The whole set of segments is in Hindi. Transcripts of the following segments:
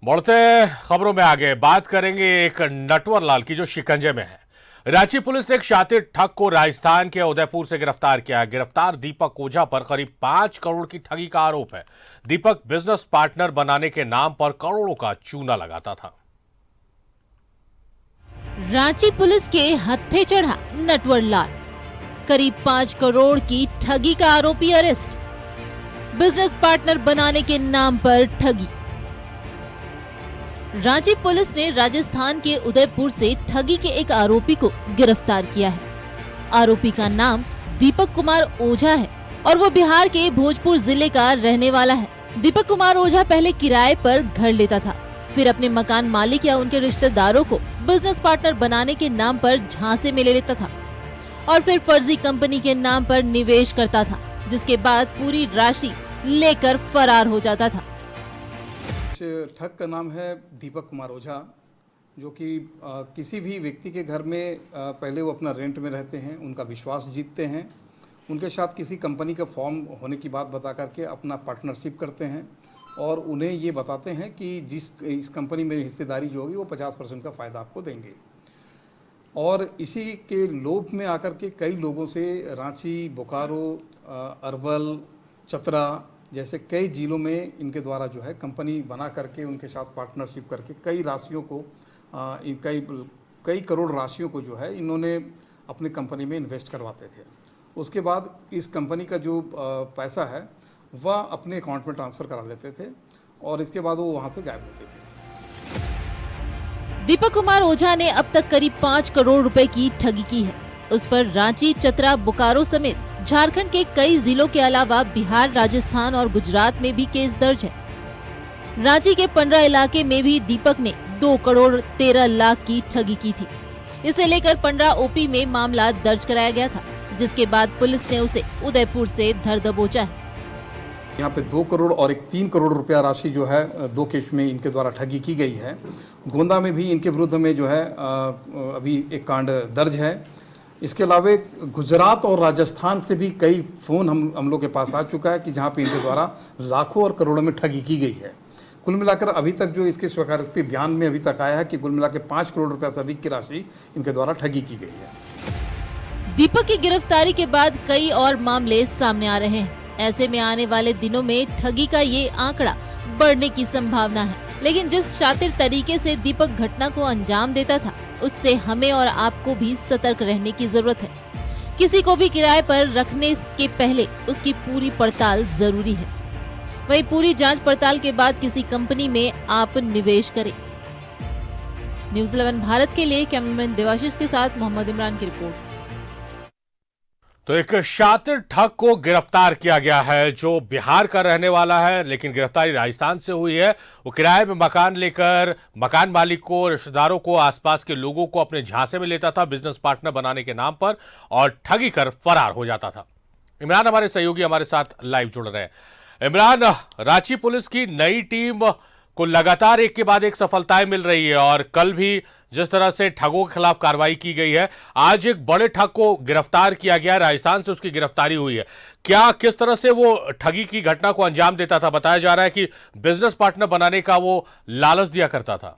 बढ़ते खबरों में आगे बात करेंगे एक नटवर लाल की जो शिकंजे में है। रांची पुलिस ने एक शातिर ठग को राजस्थान के उदयपुर से गिरफ्तार किया। गिरफ्तार दीपक ओझा पर करीब 5 करोड़ की ठगी का आरोप है। दीपक बिजनेस पार्टनर बनाने के नाम पर करोड़ों का चूना लगाता था। रांची पुलिस के हत्थे चढ़ा नटवर लाल, करीब 5 करोड़ की ठगी का आरोपी अरेस्ट। बिजनेस पार्टनर बनाने के नाम पर ठगी। रांची पुलिस ने राजस्थान के उदयपुर से ठगी के एक आरोपी को गिरफ्तार किया है। आरोपी का नाम दीपक कुमार ओझा है और वो बिहार के भोजपुर जिले का रहने वाला है। दीपक कुमार ओझा पहले किराए पर घर लेता था, फिर अपने मकान मालिक या उनके रिश्तेदारों को बिजनेस पार्टनर बनाने के नाम पर झांसे में ले लेता था और फिर फर्जी कंपनी के नाम पर निवेश करता था, जिसके बाद पूरी राशि लेकर फरार हो जाता था। ठग का नाम है दीपक कुमार ओझा, जो कि किसी भी व्यक्ति के घर में पहले वो अपना रेंट में रहते हैं, उनका विश्वास जीतते हैं, उनके साथ किसी कंपनी का फॉर्म होने की बात बता करके अपना पार्टनरशिप करते हैं और उन्हें ये बताते हैं कि इस कंपनी में हिस्सेदारी जो होगी वो 50% का फ़ायदा आपको देंगे। और इसी के लोभ में आकर के कई लोगों से रांची, बोकारो, अरवल, चतरा जैसे कई जिलों में इनके द्वारा जो है कंपनी बना करके उनके साथ पार्टनरशिप करके कई राशियों को कई करोड़ राशियों को जो है इन्होंने अपनी कंपनी में इन्वेस्ट करवाते थे। उसके बाद इस कंपनी का जो पैसा है वह अपने अकाउंट में ट्रांसफ़र करा लेते थे और इसके बाद वो वहाँ से गायब होते थे। दीपक कुमार ओझा ने अब तक करीब 5 करोड़ रुपए की ठगी की है। उस पर रांची, चतरा, बोकारो समेत झारखंड के कई जिलों के अलावा बिहार, राजस्थान और गुजरात में भी केस दर्ज है। रांची के 15 इलाके में भी दीपक ने 2 करोड़ 13 लाख की ठगी की थी। इसे लेकर 15 ओपी में मामला दर्ज कराया गया था, जिसके बाद पुलिस ने उसे उदयपुर से धर दबोचा है। यहाँ पे 2 करोड़ और एक 3 करोड़ रुपया राशि जो है 2 केस में इनके द्वारा ठगी की गई है। गोंदा में भी इनके विरुद्ध में जो है अभी एक कांड दर्ज है। इसके अलावा गुजरात और राजस्थान से भी कई फ़ोन हम लोग के पास आ चुका है कि जहाँ पे इनके द्वारा लाखों और करोड़ों में ठगी की गई है। कुल मिलाकर अभी तक जो इसके स्वीकारोक्ति बयान में अभी तक आया है कि कुल मिलाकर 5 करोड़ रुपया से अधिक की राशि इनके द्वारा ठगी की गई है। दीपक की गिरफ्तारी के बाद कई और मामले सामने आ रहे हैं। ऐसे में आने वाले दिनों में ठगी का ये आंकड़ा बढ़ने की संभावना है। लेकिन जिस शातिर तरीके से दीपक घटना को अंजाम देता था, उससे हमें और आपको भी सतर्क रहने की जरूरत है। किसी को भी किराए पर रखने के पहले उसकी पूरी पड़ताल जरूरी है। वही पूरी जांच पड़ताल के बाद किसी कंपनी में आप निवेश करें। न्यूज़ 11 भारत के लिए कैमरामैन देवाशीष के साथ मोहम्मद इमरान की रिपोर्ट। तो एक शातिर ठग को गिरफ्तार किया गया है जो बिहार का रहने वाला है, लेकिन गिरफ्तारी राजस्थान से हुई है। वो किराए में मकान लेकर मकान मालिक को, रिश्तेदारों को, आसपास के लोगों को अपने झांसे में लेता था बिजनेस पार्टनर बनाने के नाम पर और ठगी कर फरार हो जाता था। इमरान हमारे सहयोगी हमारे साथ लाइव जुड़ रहे हैं। इमरान, रांची पुलिस की नई टीम को लगातार एक के बाद एक सफलताएं मिल रही है और कल भी जिस तरह से ठगों के खिलाफ कार्रवाई की गई है, आज एक बड़े ठग को गिरफ्तार किया गया है। राजस्थान से उसकी गिरफ्तारी हुई है। किस तरह से वो ठगी की घटना को अंजाम देता था? बताया जा रहा है कि बिजनेस पार्टनर बनाने का वो लालच दिया करता था।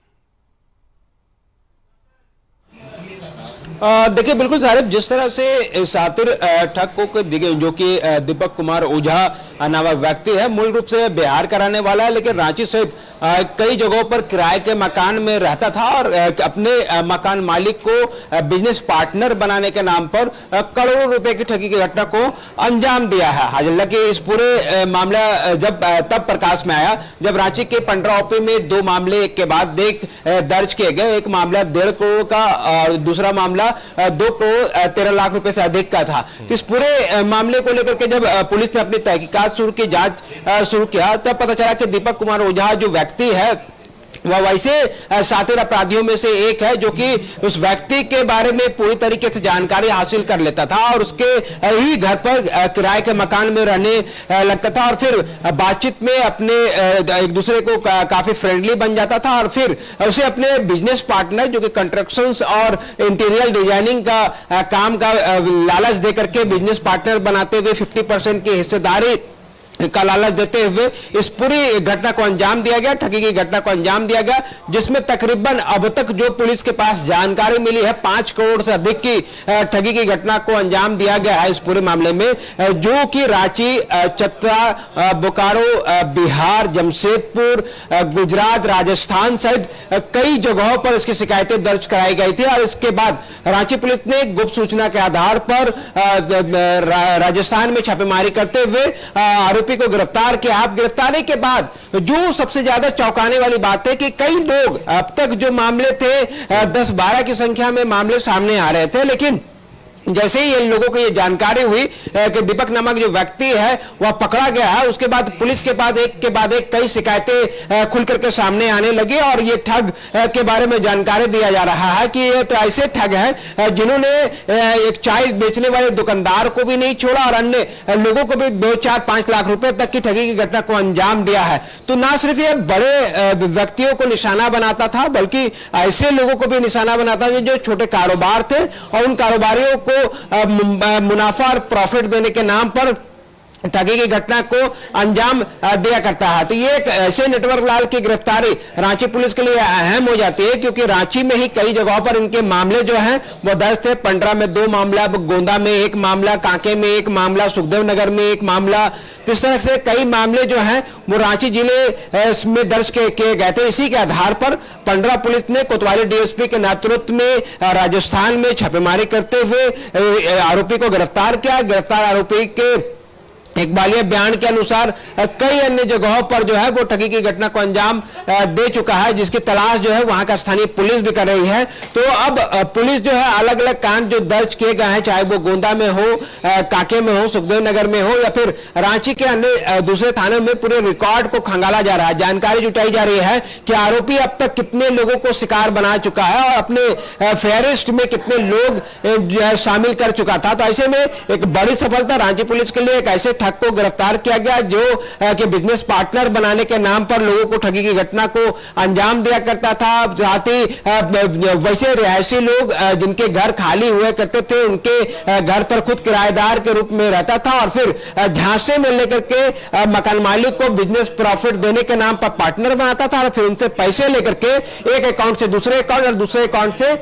देखिए बिल्कुल साहब, जिस तरह से शातिर ठग को जो कि दीपक कुमार ओझा नामक व्यक्ति है, मूल रूप से बिहार का रहने वाला है, लेकिन रांची सहित कई जगहों पर किराए के मकान में रहता था और अपने मकान मालिक को बिजनेस पार्टनर बनाने के नाम पर करोड़ों रुपए की ठगी की घटना को अंजाम दिया है। हालांकि इस पूरे मामला जब तब प्रकाश में आया जब रांची के 15 ओपी में 2 मामले एक के बाद एक दर्ज किए गए। एक मामला 1.5 करोड़ का और दूसरा मामला 2 करोड़ 13 लाख रुपए से अधिक का था। तो इस पूरे मामले को लेकर के जब पुलिस ने अपनी तहकीकात शुरू की, जांच शुरू किया, तब पता चला कि दीपक कुमार ओझा जो व्यक्ति है वह वैसे शातिर अपराधियों में से एक है जो कि उस व्यक्ति के बारे में पूरी तरीके से जानकारी हासिल कर लेता था और उसके ही घर पर किराए के मकान में रहने लगता था और फिर बातचीत में अपने एक दूसरे को काफी फ्रेंडली बन जाता था और फिर उसे अपने बिजनेस पार्टनर जो कि कंस्ट्रक्शंस और इंटीरियर डिजाइनिंग का काम का लालच देकर के बिजनेस पार्टनर बनाते हुए 50% की हिस्सेदारी का लालच देते हुए इस पूरी घटना को अंजाम दिया गया, ठगी की घटना को अंजाम दिया गया, जिसमें तकरीबन अब तक जो पुलिस के पास जानकारी मिली है 5 करोड़ से अधिक की ठगी की घटना को अंजाम दिया गया है इस पूरे मामले में, जो कि रांची, चतरा, बोकारो, बिहार, जमशेदपुर, गुजरात, राजस्थान सहित कई जगहों पर इसकी शिकायतें दर्ज कराई गई थी। और इसके बाद रांची पुलिस ने गुप्त सूचना के आधार पर राजस्थान में छापेमारी करते हुए आरोपी को गिरफ्तार किया। अब गिरफ्तारी के बाद जो सबसे ज्यादा चौंकाने वाली बात है कि कई लोग अब तक जो मामले थे 10-12 की संख्या में मामले सामने आ रहे थे, लेकिन जैसे ही इन लोगों को ये जानकारी हुई कि दीपक नामक जो व्यक्ति है वह पकड़ा गया है, उसके बाद पुलिस के बाद एक कई शिकायतें खुल करके सामने आने लगी और ये ठग के बारे में जानकारी दिया जा रहा है कि ये तो ऐसे ठग है जिन्होंने एक चाय बेचने वाले दुकानदार को भी नहीं छोड़ा और अन्य लोगों को भी 2-4-5 लाख रुपए तक की ठगी की घटना को अंजाम दिया है। तो ना सिर्फ ये बड़े व्यक्तियों को निशाना बनाता था, बल्कि ऐसे लोगों को भी निशाना बनाता था जो छोटे कारोबार थे और उन कारोबारियों को मुनाफा और प्रॉफिट देने के नाम पर ठगी की घटना को अंजाम दिया करता है। तो ये एक ऐसे नेटवर्क लाल की गिरफ्तारी रांची पुलिस के लिए अहम हो जाती है, क्योंकि रांची में ही कई जगहों पर इनके मामले जो हैं वो दर्ज थे। पंडरा में 2 मामला, गोंदा में 1 मामला, कांके में 1 मामला, सुखदेव नगर में 1 मामला, इस तरह से कई मामले जो हैं वो रांची जिले में दर्ज किए गए थे। इसी के आधार पर पंडरा पुलिस ने कोतवाली डीएसपी के नेतृत्व में राजस्थान में छापेमारी करते हुए आरोपी को गिरफ्तार किया। गिरफ्तार आरोपी के इकबालिया बयान के अनुसार कई अन्य जगहों पर जो है वो ठगी की घटना को अंजाम दे चुका है, जिसकी तलाश जो है वहां का स्थानीय पुलिस भी कर रही है। तो अब पुलिस जो है अलग अलग कांड जो दर्ज किए गए हैं, चाहे वो गोंदा में हो, कांके में हो, सुखदेव नगर में हो या फिर रांची के अन्य दूसरे थानों में, पूरे रिकॉर्ड को खंगाला जा रहा है। जानकारी जुटाई जा रही है कि आरोपी अब तक कितने लोगों को शिकार बना चुका है और अपने फेहरिस्ट में कितने लोग शामिल कर चुका था। तो ऐसे में एक बड़ी सफलता रांची पुलिस के लिए, एक ऐसे ठग को गिरफ्तार किया गया जो कि बिजनेस पार्टनर बनाने के नाम पर लोगों को ठगी की घटना को अंजाम दिया करता था। साथ ही वैसे रिहायशी लोग जिनके घर खाली हुए करते थे, उनके घर पर खुद किराएदार के रूप में रहता था और फिर झांसे में लेकर के मकान मालिक को बिजनेस प्रॉफिट देने के नाम पर पार्टनर बनाता था और फिर उनसे पैसे लेकर के एक अकाउंट से दूसरे अकाउंट और दूसरे अकाउंट से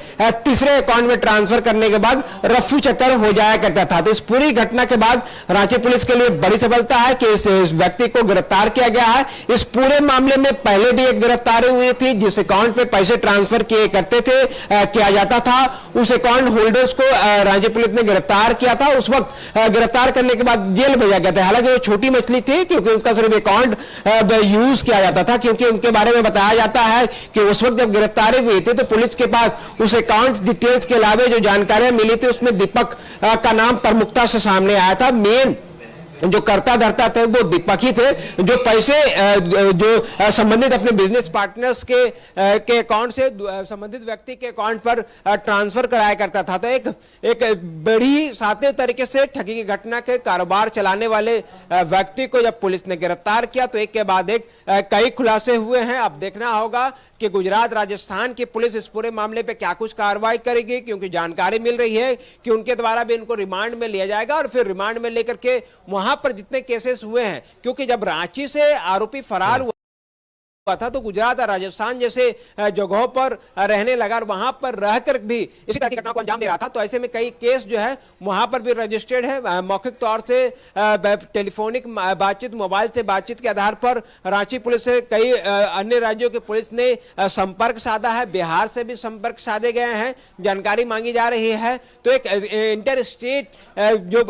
तीसरे अकाउंट में ट्रांसफर करने के बाद रफू चक्कर हो जाया करता था। तो इस पूरी घटना के बाद रांची पुलिस के लिए बड़ी सफलता है कि इस व्यक्ति को गिरफ्तार किया गया है। इस पूरे मामले में पहले भी एक गिरफ्तारी हुई थी, जिस अकाउंट पे पैसे ट्रांसफर किया जाता था, उस अकाउंट होल्डर्स को रांची पुलिस ने गिरफ्तार किया था। उस वक्त गिरफ्तार करने के बाद जेल भेजा गया था। हालांकि वो छोटी मछली थी, क्योंकि उसका सिर्फ अकाउंट यूज किया जाता था, क्योंकि उनके बारे में बताया जाता है कि उस वक्त जब गिरफ्तारी हुई थी तो पुलिस के पास उस अकाउंट डिटेल्स के अलावा जो जानकारियां मिली थी उसमें दीपक का नाम प्रमुखता से सामने आया था। मेन जो करता धरता थे वो दीपक ही थे, जो पैसे जो संबंधित अपने बिजनेस पार्टनर्स के अकाउंट से संबंधित व्यक्ति के अकाउंट पर ट्रांसफर कराया करता था। तो एक बड़ी सादे तरीके से ठगी की घटना के कारोबार चलाने वाले व्यक्ति को जब पुलिस ने गिरफ्तार किया तो एक के बाद एक कई खुलासे हुए हैं। अब देखना होगा कि गुजरात, राजस्थान की पुलिस इस पूरे मामले पे क्या कुछ कार्रवाई करेगी, क्योंकि जानकारी मिल रही है कि उनके द्वारा भी इनको रिमांड में लिया जाएगा और फिर रिमांड में लेकर के वहां पर जितने केसेस हुए हैं, क्योंकि जब रांची से आरोपी फरार हुआ था तो गुजरात और राजस्थान जैसे जगहों पर रहने लगा और वहां पर रहकर भी इसी तरह की घटना को अंजाम दे रहा था। तो ऐसे में कई केस जो है वहां पर भी रजिस्टर्ड है। मौखिक तौर से टेलीफोनिक बातचीत, मोबाइल से बातचीत के आधार पर रांची पुलिस से कई अन्य राज्यों की पुलिस ने संपर्क साधा है। बिहार से भी संपर्क साधे गए हैं, जानकारी मांगी जा रही है। तो एक इंटर स्टेट जो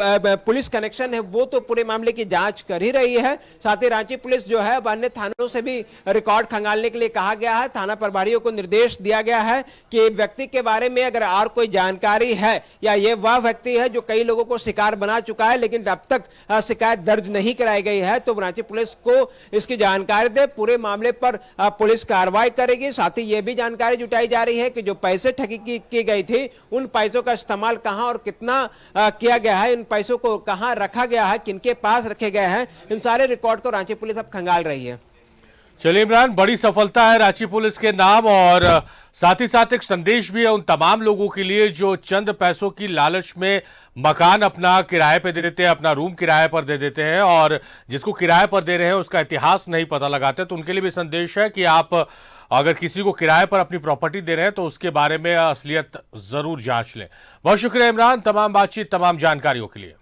पुलिस कनेक्शन है वो तो पूरे मामले की जांच कर ही रही है। साथ ही रांची पुलिस जो है अन्य थानों से भी रिकॉर्ड खंगालने के लिए कहा गया है। थाना प्रभारियों को निर्देश दिया गया है कि व्यक्ति के बारे में अगर और कोई जानकारी है या ये वह व्यक्ति है जो कई लोगों को शिकार बना चुका है लेकिन अब तक शिकायत दर्ज नहीं कराई गई है, तो रांची पुलिस को इसकी जानकारी दे। पूरे मामले पर पुलिस कार्रवाई करेगी। साथ ही यह भी जानकारी जुटाई जा रही है कि जो पैसे ठगी की गई थी उन पैसों का इस्तेमाल कहां और कितना किया गया है, इन पैसों को कहां रखा गया है, किनके पास रखे गए हैं, इन सारे रिकॉर्ड को रांची पुलिस अब खंगाल रही है। चलिए इमरान, बड़ी सफलता है रांची पुलिस के नाम, और साथ ही साथ एक संदेश भी है उन तमाम लोगों के लिए जो चंद पैसों की लालच में मकान अपना किराए पे दे देते हैं, अपना रूम किराए पर दे देते हैं, और जिसको किराए पर दे रहे हैं उसका इतिहास नहीं पता लगाते। तो उनके लिए भी संदेश है कि आप अगर किसी को किराए पर अपनी प्रॉपर्टी दे रहे हैं तो उसके बारे में असलियत जरूर जांच लें। बहुत शुक्रिया इमरान, तमाम बातचीत, तमाम जानकारियों के लिए।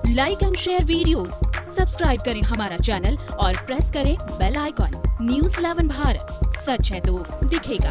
Like and share videos, subscribe करें हमारा चैनल और प्रेस करें बेल आइकॉन। न्यूज़ 11 भारत, सच है तो दिखेगा।